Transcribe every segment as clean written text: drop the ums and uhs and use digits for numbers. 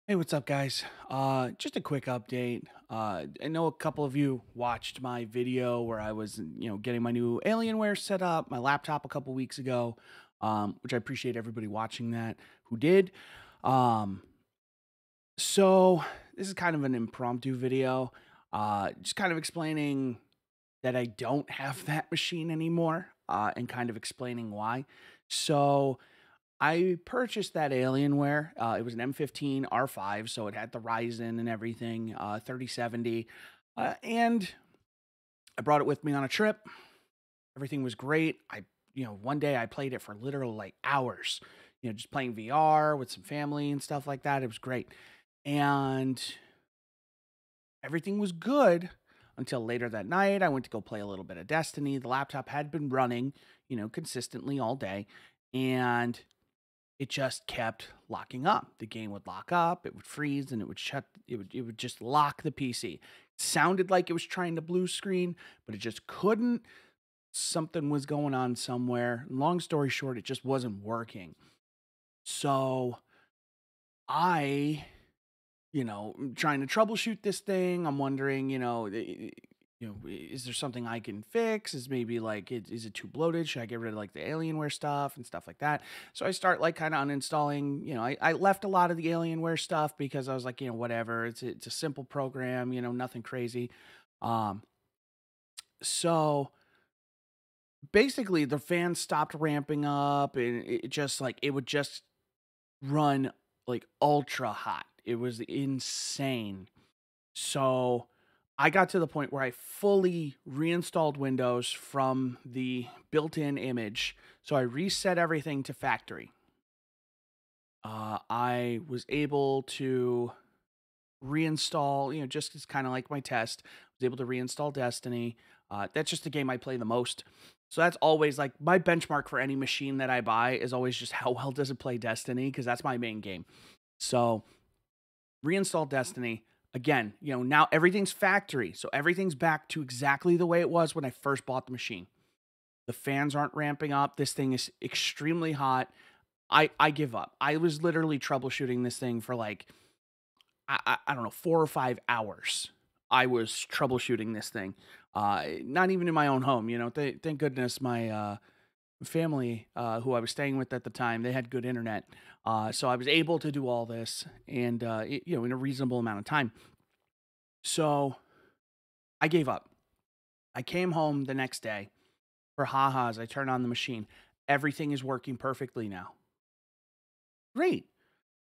Hey, what's up, guys? Just a quick update. I know a couple of you watched my video where I was, getting my new Alienware set up, my laptop a couple weeks ago, which I appreciate everybody watching that who did. Um, so this is kind of an impromptu video, just kind of explaining that I don't have that machine anymore, and kind of explaining why. So I purchased that Alienware. It was an M15 R5, so it had the Ryzen and everything, 3070. And I brought it with me on a trip. Everything was great. One day I played it for literal like hours, just playing VR with some family and stuff like that. It was great. And everything was good until later that night. I went to go play a little bit of Destiny. The laptop had been running, consistently all day. And it just kept locking up. The game would lock up, it would freeze, and it would shut. It would just lock the PC. Sounded like it was trying to blue screen, but it just couldn't. Something was going on somewhere. Long story short, it just wasn't working. So I, I'm trying to troubleshoot this thing. I'm wondering, is there something I can fix? Is maybe like, is it too bloated? Should I get rid of like the Alienware stuff and stuff like that? So I start like kind of uninstalling, I left a lot of the Alienware stuff because I was like, whatever, it's a simple program, nothing crazy. Um, so basically the fan stopped ramping up and it just like, it would just run like ultra hot. It was insane. So I got to the point where I fully reinstalled Windows from the built-in image. So I reset everything to factory. I was able to reinstall, just as kind of like my test, I was able to reinstall Destiny. That's just the game I play the most. So that's always like my benchmark for any machine that I buy is always just how well does it play Destiny because that's my main game. So reinstall Destiny. Again, now everything's factory. So everything's back to exactly the way it was when I first bought the machine. The fans aren't ramping up. This thing is extremely hot. I give up. I was literally troubleshooting this thing for like I don't know 4 or 5 hours. I was troubleshooting this thing. Not even in my own home. Thank goodness my family who I was staying with at the time, they had good internet. So I was able to do all this and, in a reasonable amount of time. So I gave up. I came home the next day for ha-has. I turned on the machine. Everything is working perfectly now. Great.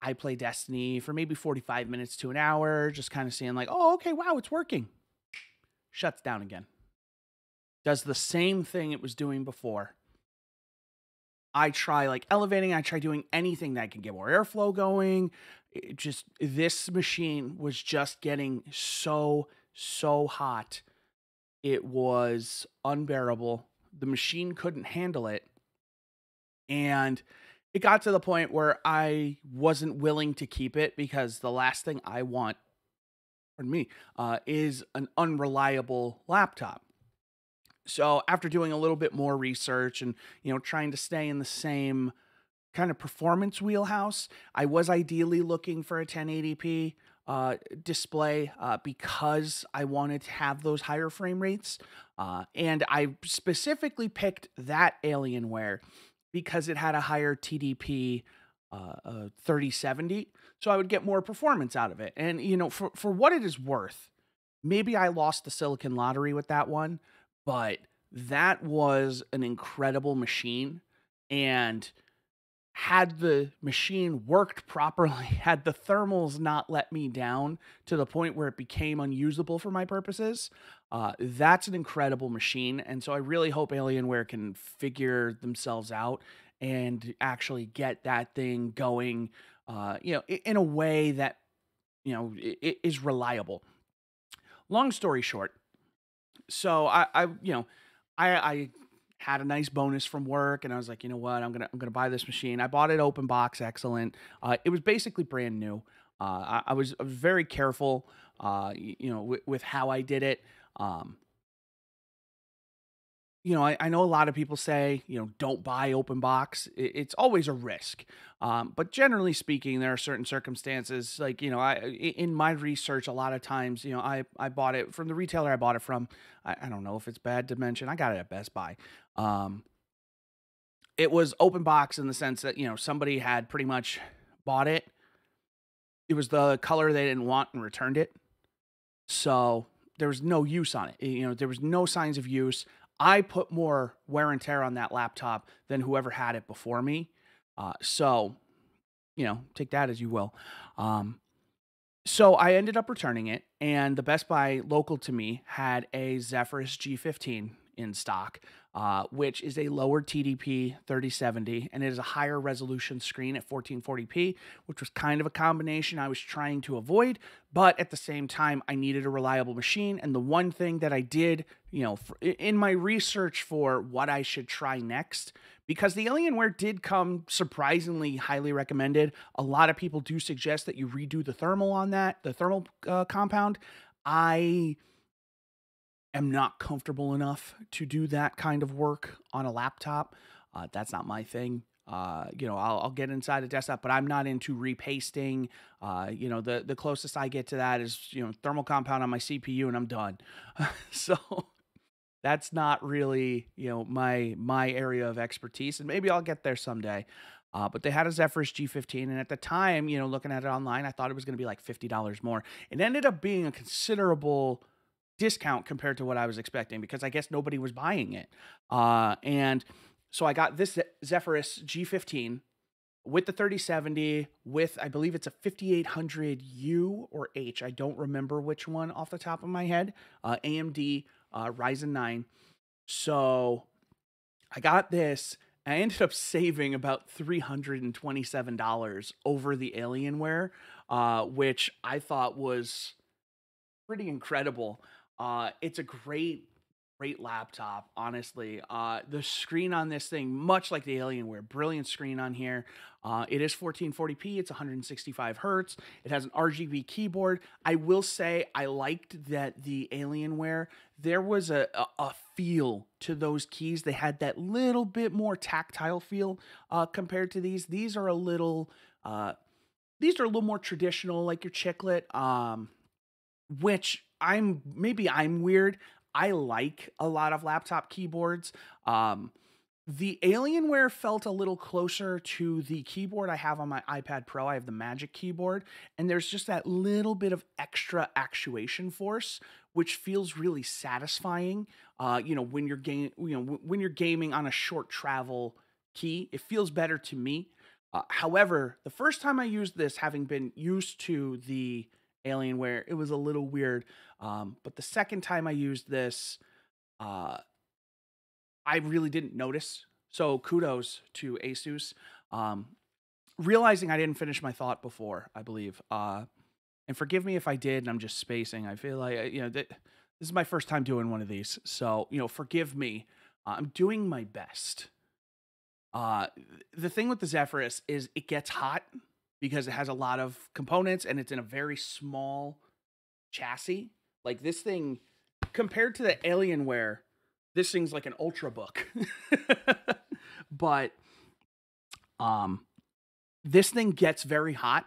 I play Destiny for maybe 45 minutes to an hour, just kind of seeing like, oh, okay, wow, it's working. Shuts down again. Does the same thing it was doing before. I try like elevating, I try doing anything that can get more airflow going. This machine was just getting so hot. It was unbearable. The machine couldn't handle it. And it got to the point where I wasn't willing to keep it because the last thing I want, pardon me, is an unreliable laptop. So after doing a little bit more research and trying to stay in the same kind of performance wheelhouse, I was ideally looking for a 1080p display because I wanted to have those higher frame rates. And I specifically picked that Alienware because it had a higher TDP 3070, so I would get more performance out of it. And for what it is worth, maybe I lost the silicon lottery with that one, but that was an incredible machine. And had the machine worked properly, had the thermals not let me down to the point where it became unusable for my purposes, that's an incredible machine. And so I really hope Alienware can figure themselves out and actually get that thing going, in a way that, is reliable. Long story short, so I had a nice bonus from work, and I was like, you know what, I'm gonna buy this machine. I bought it open box, excellent. It was basically brand new. I was very careful, with how I did it. Um, I know a lot of people say, don't buy open box. It's always a risk. But generally speaking, there are certain circumstances, like, in my research, a lot of times, I bought it from the retailer I bought it from. I don't know if it's bad to mention. I got it at Best Buy. Um, it was open box in the sense that, somebody had pretty much bought it. It was the color they didn't want and returned it. So there was no use on it. There was no signs of use. I put more wear and tear on that laptop than whoever had it before me. So, take that as you will. Um, so I ended up returning it, and the Best Buy local to me had a Zephyrus G15 in stock, which is a lower TDP 3070, and it is a higher resolution screen at 1440p, which was kind of a combination I was trying to avoid. But at the same time, I needed a reliable machine, and the one thing that I did, in my research for what I should try next, because the Alienware did come surprisingly highly recommended. A lot of people do suggest that you redo the thermal compound. I am not comfortable enough to do that kind of work on a laptop. That's not my thing. I'll get inside a desktop, but I'm not into repasting. The closest I get to that is, thermal compound on my CPU, and I'm done. So that's not really, my area of expertise, and maybe I'll get there someday. But they had a Zephyrus G15, and at the time, looking at it online, I thought it was going to be like $50 more. It ended up being a considerable discount compared to what I was expecting because I guess nobody was buying it. And so I got this Zephyrus G15 with the 3070 with, I believe it's a 5800U or H. I don't remember which one off the top of my head. AMD Ryzen 9. So I got this. I ended up saving about $327 over the Alienware, which I thought was pretty incredible. It's a great laptop, honestly. The screen on this thing, much like the Alienware, brilliant screen on here. It is 1440p, it's 165 hertz. It has an RGB keyboard. I will say I liked that the Alienware, there was a feel to those keys. They had that little bit more tactile feel compared to these. These are a little more traditional, like your chiclet. Which maybe I'm weird. I like a lot of laptop keyboards. The Alienware felt a little closer to the keyboard I have on my iPad Pro. I have the Magic Keyboard, and there's just that little bit of extra actuation force, which feels really satisfying. When when you're gaming on a short travel key, it feels better to me. However, the first time I used this, having been used to the Alienware, it was a little weird. But the second time I used this, uh, I really didn't notice. So kudos to Asus. Realizing I didn't finish my thought before, I believe. And forgive me if I did and I'm just spacing. I feel like, this is my first time doing one of these. So, forgive me. I'm doing my best. Uh, the thing with the Zephyrus is it gets hot because it has a lot of components and it's in a very small chassis. Like this thing, compared to the Alienware, this thing's like an ultrabook. But this thing gets very hot,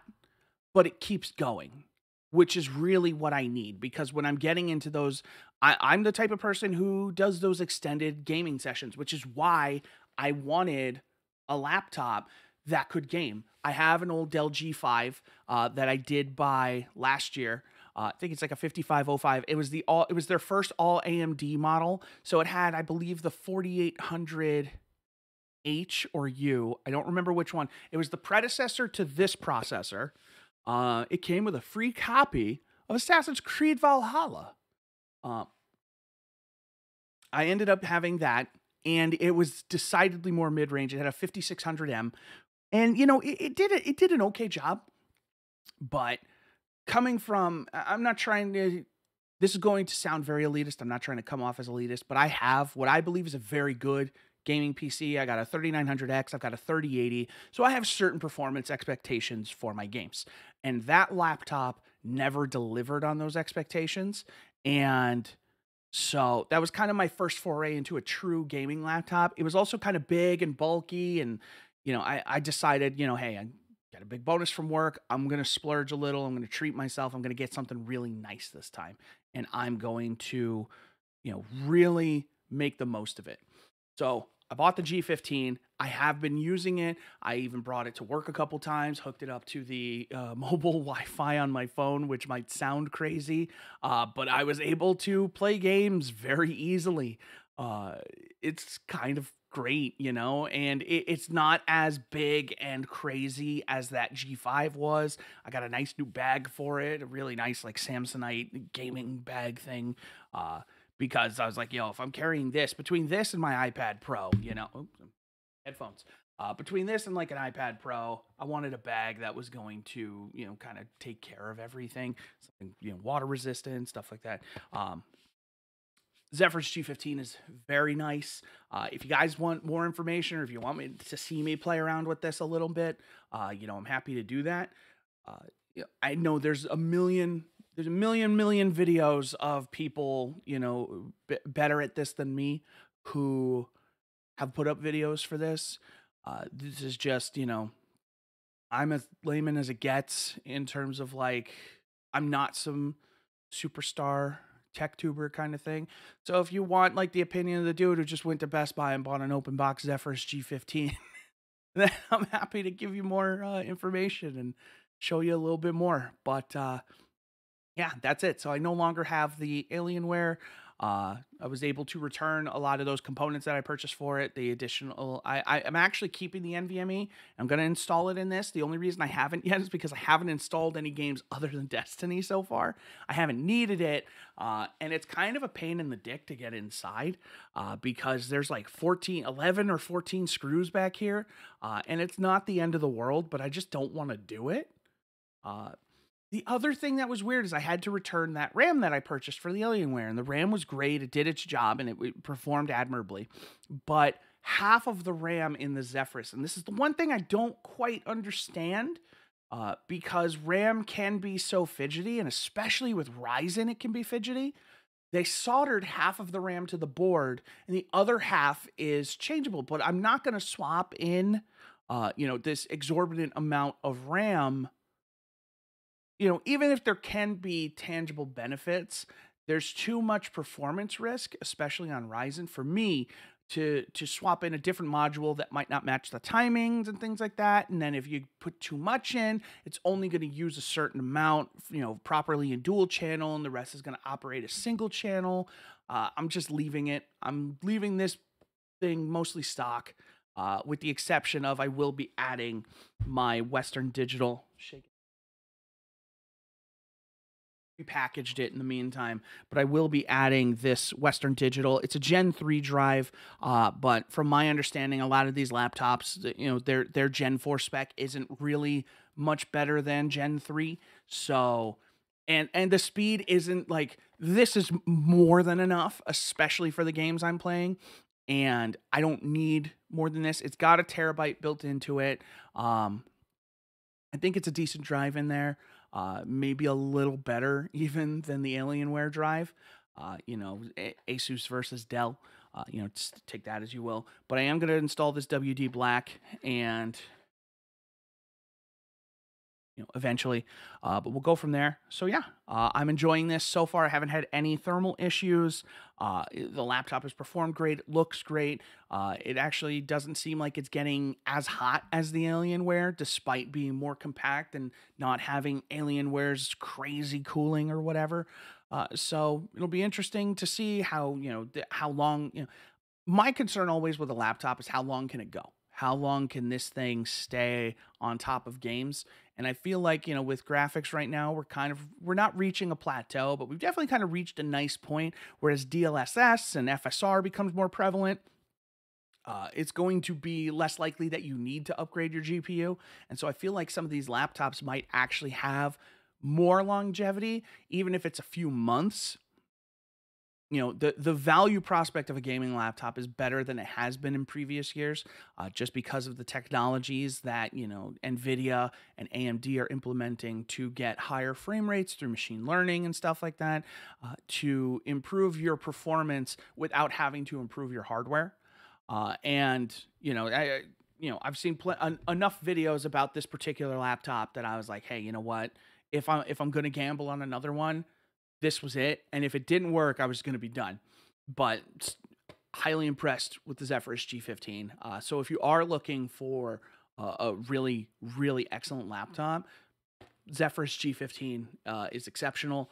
but it keeps going, which is really what I need because when I'm getting into those, I'm the type of person who does those extended gaming sessions, which is why I wanted a laptop that could game. I have an old Dell G5 that I did buy last year. I think it's like a 5505. It was their first all AMD model. So it had, I believe, the 4800 H or U. I don't remember which one. It was the predecessor to this processor. It came with a free copy of Assassin's Creed Valhalla. I ended up having that, and it was decidedly more mid-range. It had a 5600M, and it did an okay job. But coming from, I'm not trying to. This is going to sound very elitist. I'm not trying to come off as elitist, but I have what I believe is a very good gaming PC. I got a 3900X. I've got a 3080. So I have certain performance expectations for my games. And that laptop never delivered on those expectations. And So that was kind of my first foray into a true gaming laptop. It was also kind of big and bulky. And, I decided, hey, I got a big bonus from work. I'm going to splurge a little. I'm going to treat myself. I'm going to get something really nice this time. And I'm going to, really make the most of it. So I bought the G15. I have been using it. I even brought it to work a couple times, hooked it up to the mobile Wi-Fi on my phone, which might sound crazy, but I was able to play games very easily. Uh, it's kind of great, and it's not as big and crazy as that G5 was. I got a nice new bag for it, a really nice like Samsonite gaming bag thing. Because I was like, if I'm carrying this between this and my iPad Pro, oops, headphones, between this and like an iPad Pro, I wanted a bag that was going to, kind of take care of everything, something, water resistant, stuff like that. Zephyrus G15 is very nice. If you guys want more information or if you want me to see me play around with this a little bit, I'm happy to do that. Uh, I know there's a million videos of people, better at this than me who have put up videos for this. This is just, I'm as layman as it gets in terms of like, I'm not some superstar tech tuber kind of thing. So if you want like the opinion of the dude who just went to Best Buy and bought an open box Zephyrus G15, then I'm happy to give you more information and show you a little bit more. But yeah, that's it. So I no longer have the Alienware. I was able to return a lot of those components that I purchased for it. The additional, I'm actually keeping the NVMe. I'm going to install it in this. The only reason I haven't yet is because I haven't installed any games other than Destiny so far. I haven't needed it, and it's kind of a pain in the dick to get inside because there's like 11 or 14 screws back here, and it's not the end of the world, but I just don't want to do it. The other thing that was weird is I had to return that RAM that I purchased for the Alienware, and the RAM was great. It did its job, and it performed admirably. But half of the RAM in the Zephyrus, and this is the one thing I don't quite understand, because RAM can be so fidgety, and especially with Ryzen, it can be fidgety. They soldered half of the RAM to the board, and the other half is changeable. But I'm not going to swap in, this exorbitant amount of RAM. Even if there can be tangible benefits, there's too much performance risk, especially on Ryzen, for me to swap in a different module that might not match the timings and things like that. And then if you put too much in, it's only going to use a certain amount, properly in dual channel, and the rest is going to operate as single channel. I'm just leaving it. I'm leaving this thing mostly stock, with the exception of I will be adding my Western Digital. Repackaged it in the meantime, but I will be adding this Western Digital. It's a Gen 3 drive, but from my understanding, a lot of these laptops, their Gen 4 spec isn't really much better than Gen 3. So, and the speed isn't like, this is more than enough, especially for the games I'm playing. And I don't need more than this. It's got a terabyte built into it. I think it's a decent drive in there. Maybe a little better even than the Alienware drive. Asus versus Dell. Just take that as you will. But I am going to install this WD Black and eventually. But we'll go from there. So yeah, I'm enjoying this so far. I haven't had any thermal issues. The laptop has performed great. It looks great. It actually doesn't seem like it's getting as hot as the Alienware, despite being more compact and not having Alienware's crazy cooling or whatever. So it'll be interesting to see how, how long, my concern always with a laptop is how long can it go? How long can this thing stay on top of games? And I feel like, with graphics right now, we're not reaching a plateau, but we've definitely kind of reached a nice point. Whereas DLSS and FSR becomes more prevalent, it's going to be less likely that you need to upgrade your GPU. And so I feel like some of these laptops might actually have more longevity, even if it's a few months. the value prospect of a gaming laptop is better than it has been in previous years, just because of the technologies that Nvidia and AMD are implementing to get higher frame rates through machine learning and stuff like that, to improve your performance without having to improve your hardware. And I've seen enough videos about this particular laptop that I was like, hey, you know what, if I'm going to gamble on another one, this was it. And if it didn't work, I was going to be done. But highly impressed with the Zephyrus G15. So if you are looking for a really, really excellent laptop, Zephyrus G15 is exceptional.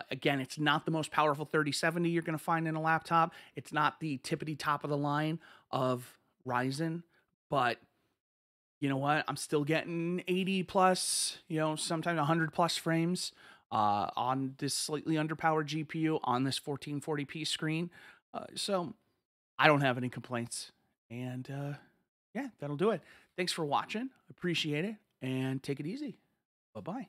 Again, it's not the most powerful 3070 you're going to find in a laptop. It's not the tippity top of the line of Ryzen, but you know what? I'm still getting 80 plus, sometimes 100 plus frames on this slightly underpowered GPU on this 1440p screen. So I don't have any complaints. And yeah, that'll do it. Thanks for watching. Appreciate it. And take it easy. Bye bye.